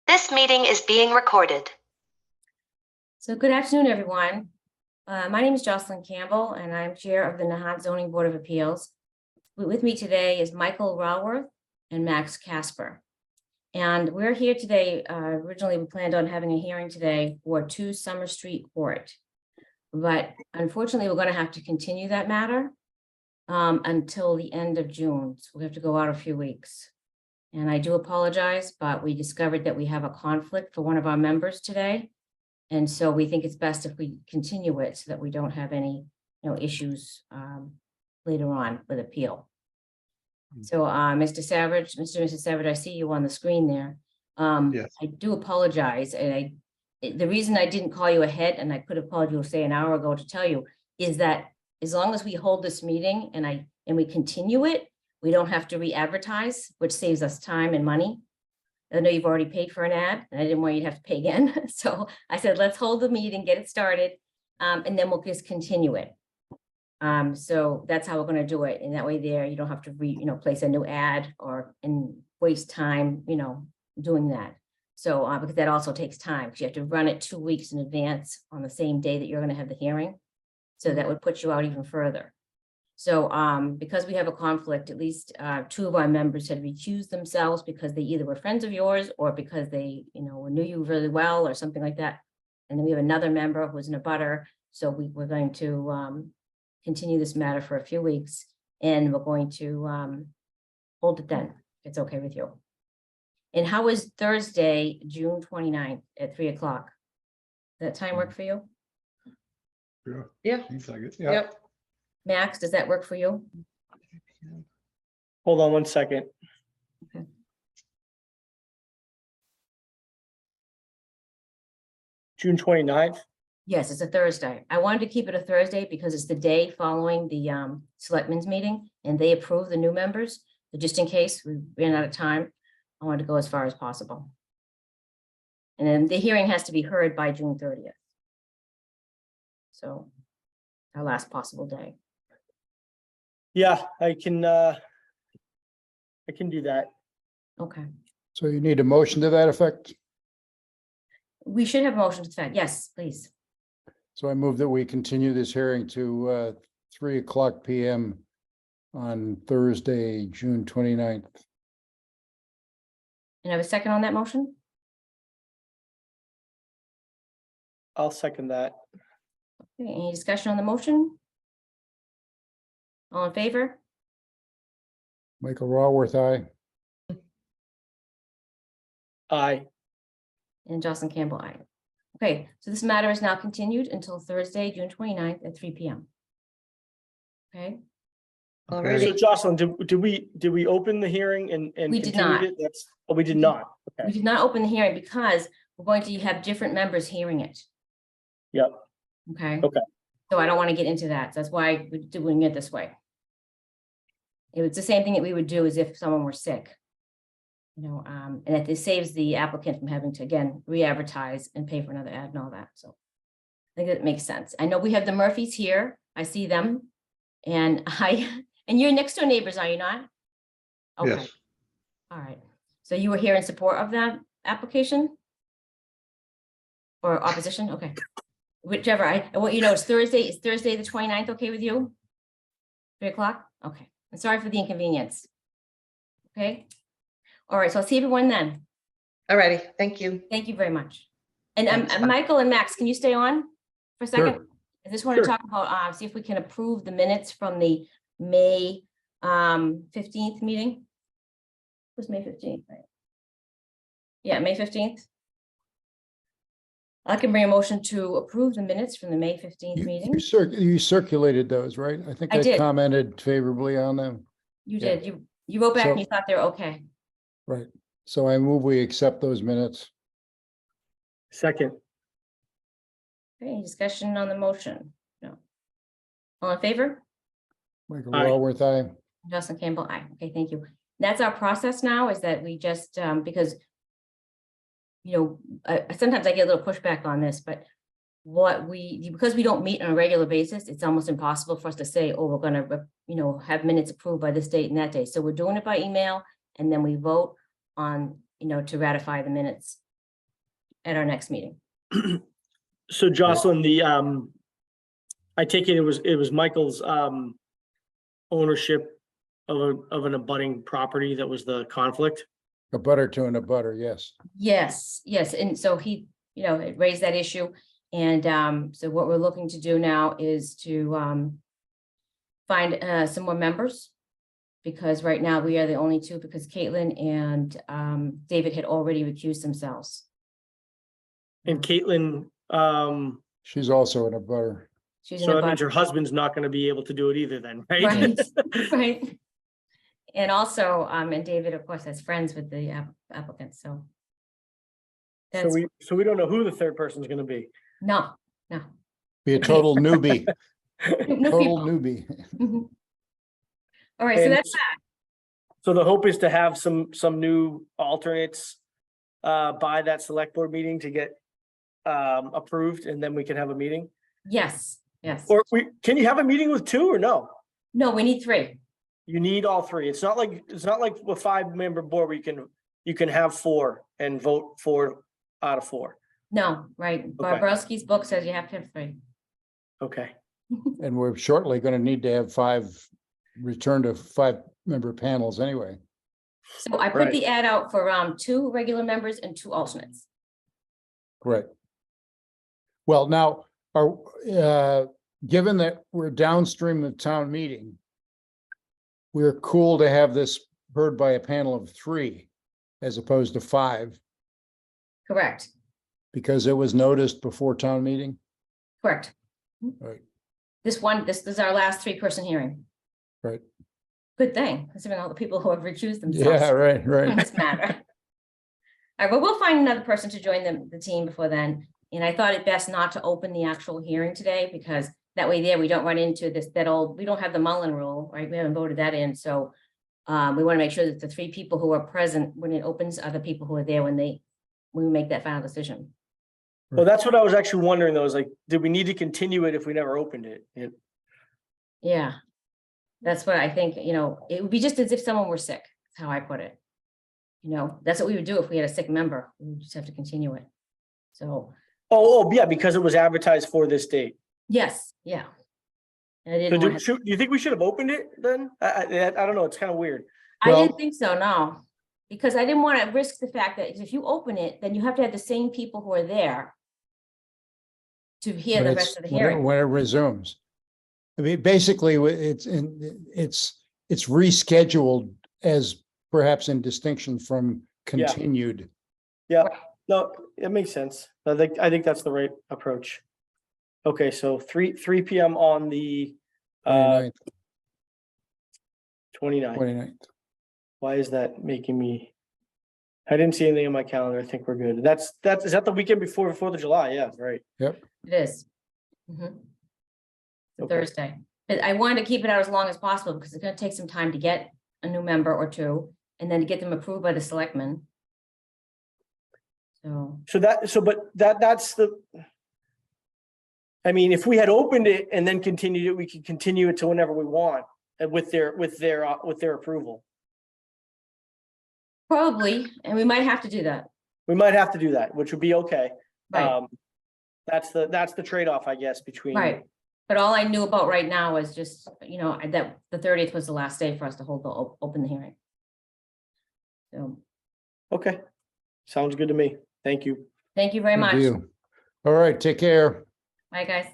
This meeting is being recorded. So good afternoon, everyone. My name is Jocelyn Campbell, and I'm Chair of the Nahant Zoning Board of Appeals. With me today is Michael Raworth and Max Casper. And we're here today. Originally, we planned on having a hearing today for 2 Summer Street Court. But unfortunately, we're going to have to continue that matter until the end of June. So we have to go out a few weeks. And I do apologize, but we discovered that we have a conflict for one of our members today. And so we think it's best if we continue it so that we don't have any, issues later on with appeal. So, Mr. Savage, Mr. and Mrs. Savage, I see you on the screen there. Yes. I do apologize. And the reason I didn't call you ahead, and I could have called you, say, an hour ago to tell you, is that as long as we hold this meeting and we continue it, we don't have to re-advertise, which saves us time and money. I know you've already paid for an ad, and I didn't want you to have to pay again. So I said, let's hold the meeting, get it started, and then we'll just continue it. So that's how we're going to do it. And that way there, you don't have to place a new ad and waste time, doing that. So because that also takes time, because you have to run it 2 weeks in advance on the same day that you're going to have the hearing. So that would put you out even further. So because we have a conflict, at least 2 of our members had recused themselves because they either were friends of yours or because they, knew you really well or something like that. And then we have another member who's in a butter. So we're going to continue this matter for a few weeks, and we're going to hold it then. If it's okay with you. And how is Thursday, June 29th at 3 o'clock? Does that time work for you? Yeah. Seems like it. Yeah. Yep. Max, does that work for you? Hold on 1 second. Okay. June 29th. Yes, it's a Thursday. I wanted to keep it a Thursday because it's the day following the selectmen's meeting, and they approve the new members. So just in case we ran out of time, I wanted to go as far as possible. And then the hearing has to be heard by June 30th. So our last possible day. Yeah, I can do that. Okay. So you need a motion to that effect? We should have motions to that. Yes, please. So I move that we continue this hearing to 3 o'clock PM on Thursday, June 29th. And I have a second on that motion? I'll second that. Okay, any discussion on the motion? All in favor? Michael Raworth, aye. Aye. And Jocelyn Campbell, aye. Okay, so this matter is now continued until Thursday, June 29th at 3 PM. Okay, So Okay. Jocelyn, did we open the hearing and We did continued not. it? We did not. we Okay. did not open the hearing because we're going to have different members hearing it. Yep. Okay. Okay. So I don't want to get into that. So that's why we're doing it this way. It was the same thing that we would do as if someone were sick. And it saves the applicant from having to, again, re-advertise and pay for another ad and all that. So I think that makes sense. I know we have the Murphys here. I see them. And and you're next door neighbors, are you not? Okay. Yes. All right. So you were here in support of that application? Or opposition? Okay. Whichever. I want it's Thursday. Is Thursday the 29th okay with you? 3 o'clock? Okay. I'm sorry for the inconvenience. Okay. All right. So I'll see everyone then. All righty, thank you. Thank you very much. And Thanks. Michael and Max, can you stay on for a second? Sure. I just want to Sure. talk about, see if we can approve the minutes from the May 15th meeting. It was May 15th, right? Yeah, May 15th. I can bring a motion to approve the minutes from the May 15th meeting. You circulated those, right? I think I I did. commented favorably on them. You Yeah. did. You wrote back and So- you thought they were okay. Right. So I move we accept those minutes. Second. Okay, any discussion on the motion? No. All in favor? Michael Aye. Raworth, aye. Jocelyn Campbell, aye. Okay, thank you. That's our process now, is that we just, because sometimes I get a little pushback on this, but because we don't meet on a regular basis, it's almost impossible for us to say, oh, we're gonna, have minutes approved by this date and that day. So we're doing it by email, and then we vote on to ratify the minutes at our next meeting. So Jocelyn, I take it was Michael's ownership of an abutting property that was the conflict. A butter to an abutter, yes. Yes, and so he, it raised that issue. And so what we're looking to do now is to find some more members. Because right now we are the only two, because Caitlin and David had already recused themselves. And Caitlin, She's also in a butter. She's in so a that means butter. her husband's not going to be able to do it either then, right? Right, right. And also, and David, of course, has friends with the applicants, so. So That's, we don't know who the third person's going to be. no. Be a total newbie, New total people. newbie. Mhm. All right, so And that's that. So the hope is to have some new alternates by that select board meeting to get approved, and then we can have a meeting. Yes. Or can you have a meeting with two or no? No, we need 3. You need all 3. It's not like a 5-member board where you can have 4 and vote 4 out of 4. No, right. Barbrowski's book says you have to have 3. Okay. And we're shortly going to need to have return to 5-member panels anyway. So I put Right. the ad out for 2 regular members and 2 alternates. Correct. Well, now, given that we're downstream of town meeting, we're cool to have this heard by a panel of 3 as opposed to 5, Correct. because it was noticed before town meeting. Correct. Right. This is our last 3-person hearing. Right. Good thing, considering all the people who have recused themselves. Yeah, right, On right. this matter. All right, but we'll find another person to join the team before then. And I thought it best not to open the actual hearing today, because that way we don't run into we don't have the Mullen rule, right? We haven't voted that in. So we want to make sure that the 3 people who are present when it opens are the people who are there when we make that final decision. Well, that's what I was actually wondering though, is like, did we need to continue it if we never opened it? Yeah. That's what I think, it would be just as if someone were sick, that's how I put it. That's what we would do if we had a sick member. We would just have to continue it. So, Oh, yeah, because it was advertised for this date. yes, yeah. And I So didn't do you think we should have opened it then? I don't know. It's kind of weird. I didn't Well- think so, no. Because I didn't want to risk the fact that if you open it, then you have to have the same people who are there to hear the rest of the hearing. When it resumes. I mean, basically, it's rescheduled as perhaps in distinction from continued. Yeah, no, it makes sense. I think that's the right approach. Okay, so 3 p.m. on the 29th, 29th. 29th. Why is that making me? I didn't see anything on my calendar. I think we're good. Is that the weekend before 4th of July? Yeah, right. It is. Mhm. It's a Okay. Thursday. But I wanted to keep it out as long as possible because it's going to take some time to get a new member or 2 and then to get them approved by the selectmen. So, That's the. I mean, if we had opened it and then continued it, we could continue it to whenever we want with their approval. probably, and we might have to do that. We might have to do that, which would be okay. Right, That's the trade-off, I guess, between. right. But all I knew about right now was just, that the 30th was the last day for us to open the hearing. So, Okay, sounds good to me. Thank you. thank you very Good much. deal. All right, take care. Bye, guys.